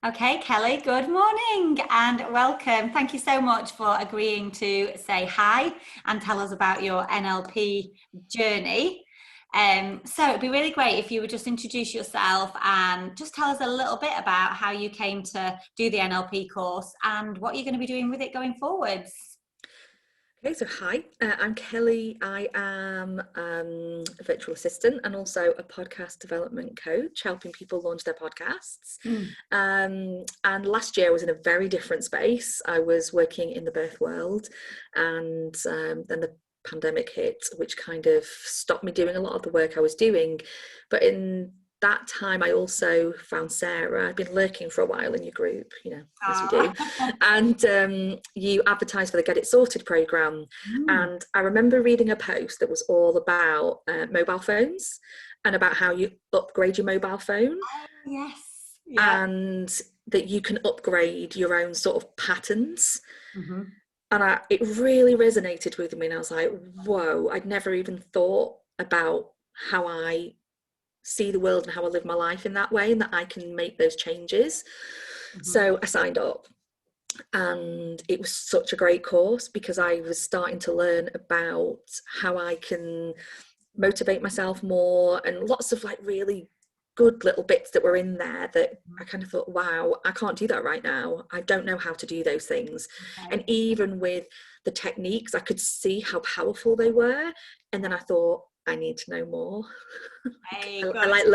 Okay, Kelly, good morning and welcome. Thank you so much for agreeing to say hi and tell us about your NLP journey. So it'd be really great if you would just introduce yourself and just tell us a little bit about how you came to do the NLP course and what you're going to be doing with it going forwards. Okay, so hi, I'm Kelly. I am a virtual assistant and also a podcast development coach, helping people launch their podcasts. And last year I was in a very different space. I was working in the birth world, and then the pandemic hit, which kind of stopped me doing a lot of the work I was doing. But in that time I also found Sarah. I'd been lurking for a while in your group, as we do, and you advertised for the Get It Sorted programme. And I remember reading a post that was all about mobile phones and about how you upgrade your mobile phone. Yes. Yeah. And that you can upgrade your own sort of patterns. And it really resonated with me, and I was like, whoa, I'd never even thought about how I see the world and how I live my life in that way, and that I can make those changes. So I signed up, and it was such a great course because I was starting to learn about how I can motivate myself more, and lots of like really good little bits that were in there that I kind of thought, wow, I can't do that right now. I don't know how to do those things. And even with the techniques, I could see how powerful they were. And then I thought, I need to know more. I like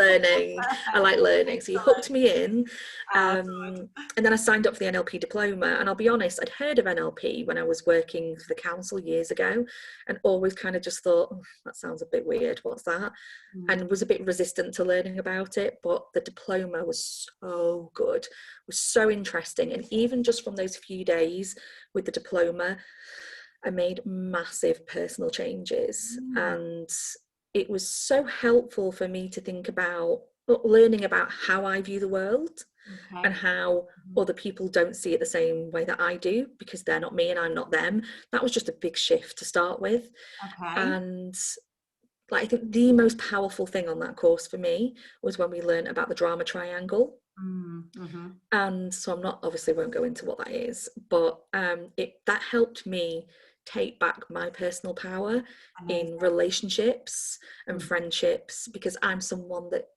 learning. So you hooked me in. And then I signed up for the NLP diploma. And I'll be honest, I'd heard of NLP when I was working for the council years ago, and always kind of just thought, oh, that sounds a bit weird. What's that? And was a bit resistant to learning about it. But the diploma was so good, was so interesting. And even just from those few days with the diploma, I made massive personal changes, and it was so helpful for me to think about learning about how I view the world and how other people don't see it the same way that I do, because they're not me and I'm not them. That was just a big shift to start with. And like, I think the most powerful thing on that course for me was when we learned about the drama triangle. And so obviously won't go into what that is, but that helped me take back my personal power in relationships and friendships, because I'm someone that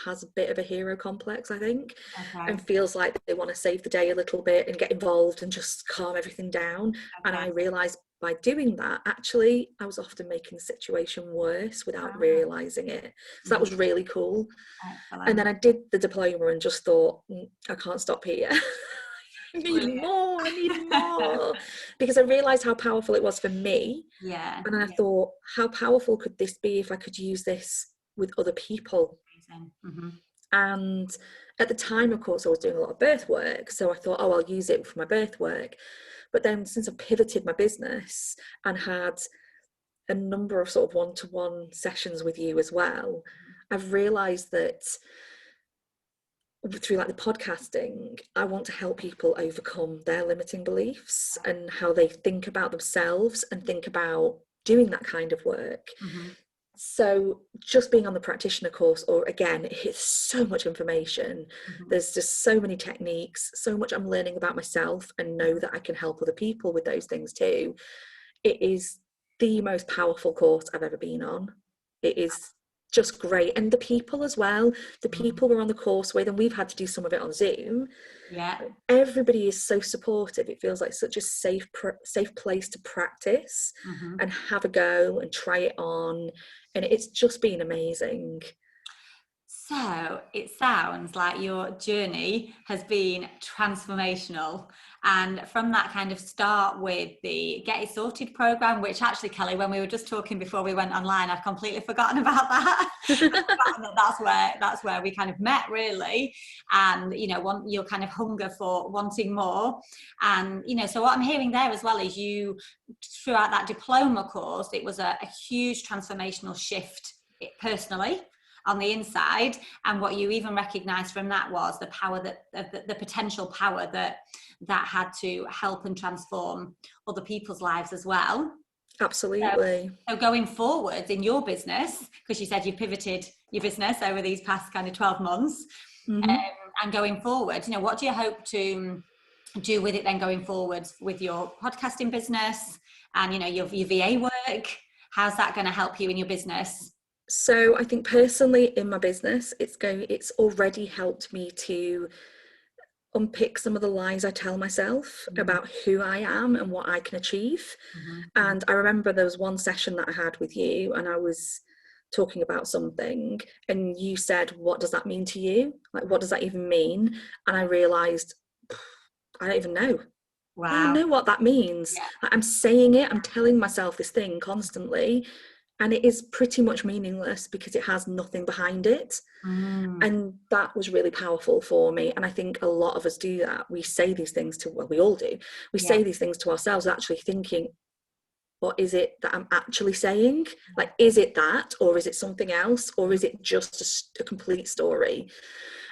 has a bit of a hero complex, I think, and feels like they want to save the day a little bit and get involved and just calm everything down. And I realized by doing that, actually, I was often making the situation worse without realizing it. So that was really cool. And then I did the diploma and just thought, I can't stop here. I need more, because I realized how powerful it was for me. And I thought, how powerful could this be if I could use this with other people? And at the time, of course, I was doing a lot of birth work, so I thought, I'll use it for my birth work. But then since I pivoted my business and had a number of sort of one-to-one sessions with you as well, I've realized that through like the podcasting, I want to help people overcome their limiting beliefs and how they think about themselves and think about doing that kind of work. So just being on the practitioner course, or again, it's so much information. There's just so many techniques, so much I'm learning about myself, and know that I can help other people with those things too. It is the most powerful course I've ever been on. It is just great. And the people as well, the people were on the course with, and we've had to do some of it on Zoom. Everybody is so supportive. It feels like such a safe place to practice and have a go and try it on, and it's just been amazing. So it sounds like your journey has been transformational. And from that kind of start with the Get It Sorted program, which actually, Kelly, when we were just talking before we went online, I've completely forgotten about that. That's where we kind of met, really. And, your kind of hunger for wanting more. And, so what I'm hearing there as well is you, throughout that diploma course, it was a huge transformational shift personally on the inside, and what you even recognized from that was the power the potential power that had to help and transform other people's lives as well. Absolutely. So going forward in your business, because you said you pivoted your business over these past kind of 12 months, And going forward, you know, what do you hope to do with it then going forward with your podcasting business and, you know, your VA work? How's that going to help you in your business? So I think personally in my business, it's already helped me to unpick some of the lies I tell myself about who I am and what I can achieve. And I remember there was one session that I had with you, and I was talking about something, and you said, what does that mean to you? Like, what does that even mean? And I realized, I don't even know. Wow. I don't even know what that means. Yeah. Like, I'm saying it, I'm telling myself this thing constantly, and it is pretty much meaningless because it has nothing behind it. And that was really powerful for me. And I think a lot of us do that. We say these things well, we all do. We say these things to ourselves, actually thinking, what is it that I'm actually saying? Like, is it that, or is it something else, or is it just a complete story?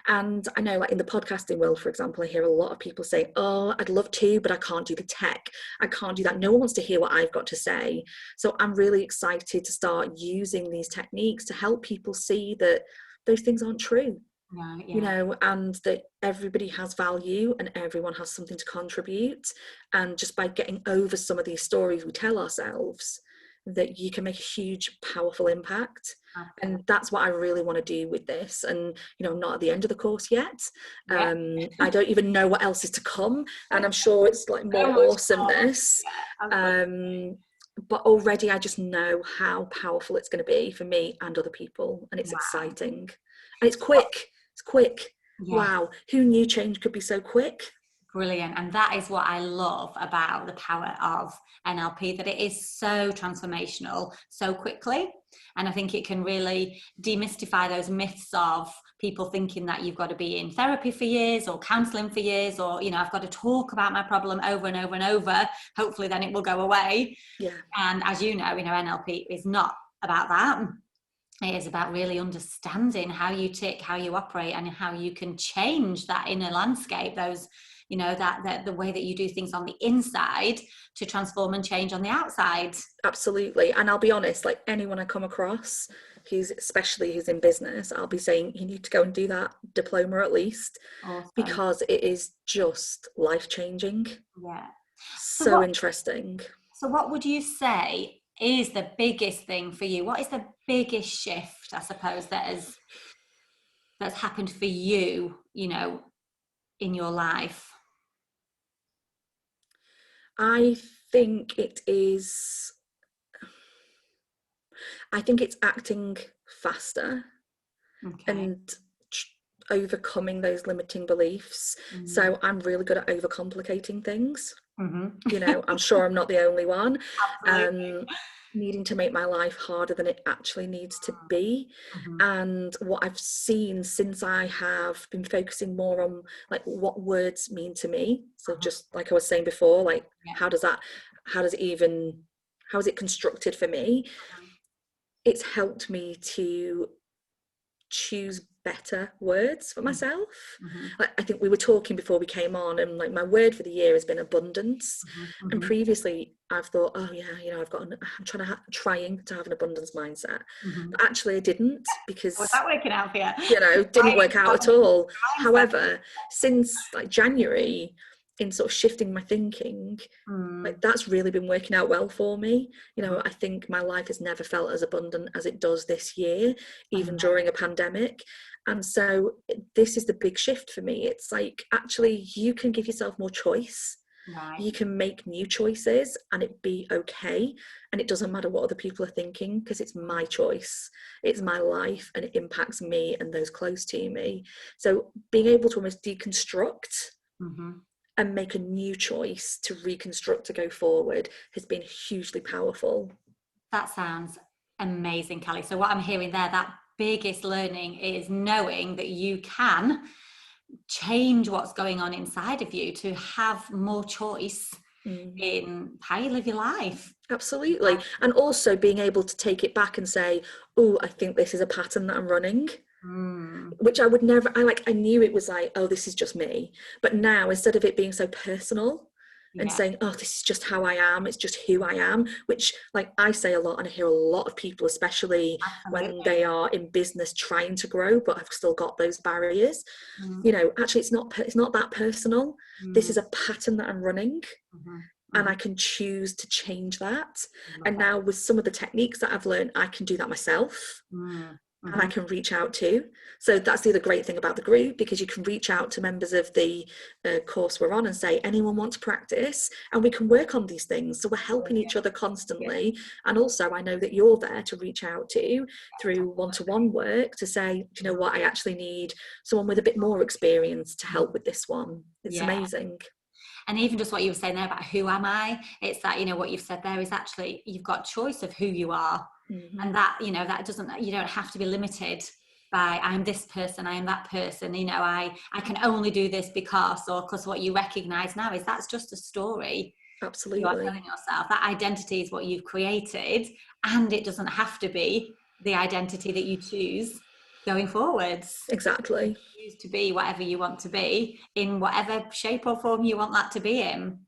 And I know, like in the podcasting world, for example, I hear a lot of people say, oh, I'd love to, but I can't do the tech. I can't do that. No one wants to hear what I've got to say. So I'm really excited to start using these techniques to help people see that those things aren't true. You know, and that everybody has value and everyone has something to contribute. And just by getting over some of these stories we tell ourselves, that you can make a huge, powerful impact. And that's what I really want to do with this. And, you know, I'm not at the end of the course yet. I don't even know what else is to come. And I'm sure it's like more awesomeness. But already I just know how powerful it's going to be for me and other people. And it's exciting. And it's quick. It's quick. Wow. Who knew change could be so quick? Brilliant. And that is what I love about the power of NLP, that it is so transformational so quickly. And I think it can really demystify those myths of people thinking that you've got to be in therapy for years or counseling for years, or, you know, I've got to talk about my problem over and over and over. Hopefully then it will go away. And as you know, NLP is not about that. It is about really understanding how you tick, how you operate, and how you can change that inner landscape, those, you know, that the way that you do things on the inside to transform and change on the outside. Absolutely. And I'll be honest, like anyone I come across who's in business, I'll be saying you need to go and do that diploma at least. Awesome. Because it is just life-changing. So interesting. So what would you say is the biggest thing for you? What is the biggest shift, I suppose, that's happened for you, you know, in your life? I think it's acting faster and overcoming those limiting beliefs. So I'm really good at overcomplicating things. You know, I'm sure I'm not the only one. Needing to make my life harder than it actually needs to be. And what I've seen since I have been focusing more on like what words mean to me, so just like I was saying before, like how is it constructed for me? It's helped me to choose better words for myself. I think we were talking before we came on, and like my word for the year has been abundance. And previously I've thought, oh yeah, you know, I'm trying to have an abundance mindset, but actually I didn't, because was that working out for you? You know, didn't work out at all. However, since like January, in sort of shifting my thinking, like that's really been working out well for me. You know, I think my life has never felt as abundant as it does this year, even during a pandemic. And so this is the big shift for me. It's like, actually, you can give yourself more choice. You can make new choices and it be okay. And it doesn't matter what other people are thinking, because it's my choice. It's my life and it impacts me and those close to me. So being able to almost deconstruct and make a new choice to reconstruct, to go forward, has been hugely powerful. That sounds amazing, Callie. So what I'm hearing there, that biggest learning is knowing that you can change what's going on inside of you to have more choice in how you live your life. Absolutely. And also being able to take it back and say, oh, I think this is a pattern that I'm running. Which I would never, I knew it was like, oh, this is just me. But now, instead of it being so personal, and saying, oh, this is just how I am, it's just who I am, which like I say a lot, and I hear a lot of people, especially when they are in business trying to grow but have still got those barriers. You know, actually it's not that personal. This is a pattern that I'm running, and I can choose to change that. And now with some of the techniques that I've learned, I can do that myself. And I can reach out to. So that's the other great thing about the group, because you can reach out to members of the course we're on and say, anyone want to practice? And we can work on these things. So we're helping each other constantly. And also I know that you're there to reach out to through one-to-one work to say, do you know what, I actually need someone with a bit more experience to help with this one. It's amazing. And even just what you were saying there about who am I, it's that, you know, what you've said there is actually, you've got choice of who you are. And that, you know, that doesn't, you don't have to be limited by, I'm this person, I am that person, you know, I can only do this because what you recognize now is that's just a story. Absolutely. You are telling yourself that identity is what you've created, and it doesn't have to be the identity that you choose going forwards. Exactly. You choose to be whatever you want to be in whatever shape or form you want that to be in.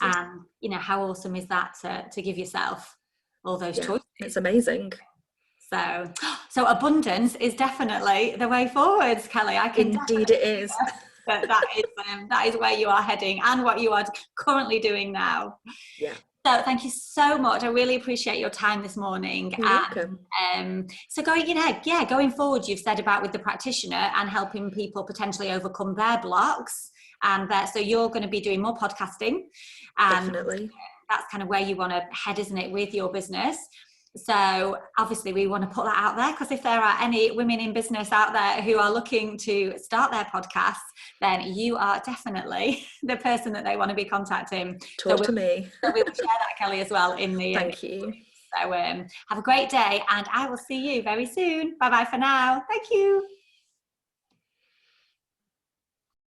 And, you know, how awesome is that to give yourself all those choices? It's amazing. So abundance is definitely the way forwards, Kelly. I can indeed it is. that is where you are heading and what you are currently doing now. Yeah. So thank you so much. I really appreciate your time this morning. You're welcome. So going forward, you've said about with the practitioner and helping people potentially overcome their blocks, and so you're going to be doing more podcasting. Definitely. That's kind of where you want to head, isn't it, with your business? So obviously we want to put that out there, because if there are any women in business out there who are looking to start their podcasts, then you are definitely the person that they want to be contacting. Talk to me. So we'll share that, Kelly, as well in the Thank you. So have a great day, and I will see you very soon. Bye bye for now. Thank you.